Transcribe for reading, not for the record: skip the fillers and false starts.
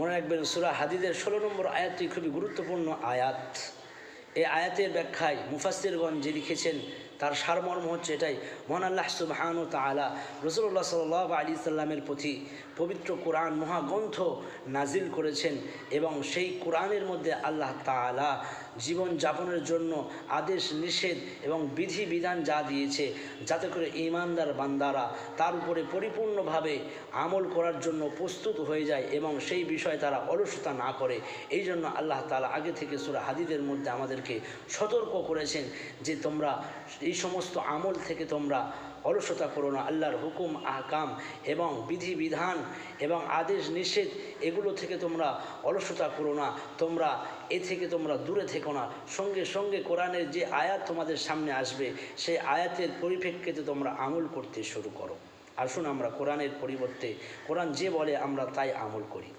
মনে রাখবেন সূরা হাদীদের 16 নম্বর আয়াতটি খুবই গুরুত্বপূর্ণ আয়াত। এই আয়াতের ব্যাখ্যায় মুফাসসিরগণ যে লিখেছেন তার সারমর্ম হচ্ছে এটাই, মহান আল্লাহ সুবহানাহু ওয়া তাআলা রাসূলুল্লাহ সাল্লাল্লাহু আলাইহি সাল্লামের প্রতি পবিত্র কোরআন মহাগ্রন্থ নাজিল করেছেন এবং সেই কোরআনের মধ্যে আল্লাহ তাআলা জীবন যাপনের জন্য আদেশ নিষেধ এবং বিধিবিধান যা দিয়েছে, যাতে করে ঈমানদার বান্দারা তার উপরে পরিপূর্ণভাবে আমল করার জন্য প্রস্তুত হয়ে যায় এবং সেই বিষয়ে তারা অলসতা না করে। এই জন্য আল্লাহ তাআলা আগে থেকে সূরা হাদীদের মধ্যে আমাদেরকে সতর্ক করেছেন যে তোমরা এই সমস্ত আমল থেকে তোমরা অলসতা করো না। আল্লাহর হুকুম আহকাম এবং বিধিবিধান এবং আদেশ নিষেধ এগুলো থেকে তোমরা অলসতা করো না, তোমরা এ থেকে তোমরা দূরে থেকো না। সঙ্গে সঙ্গে কোরআনের যে আয়াত তোমাদের সামনে আসবে সেই আয়াতের পরিপ্রেক্ষিতে তোমরা আমল করতে শুরু করো। আসুন আমরা কোরআনের পরিবর্তে কোরআন যে বলে আমরা তাই আমল করি।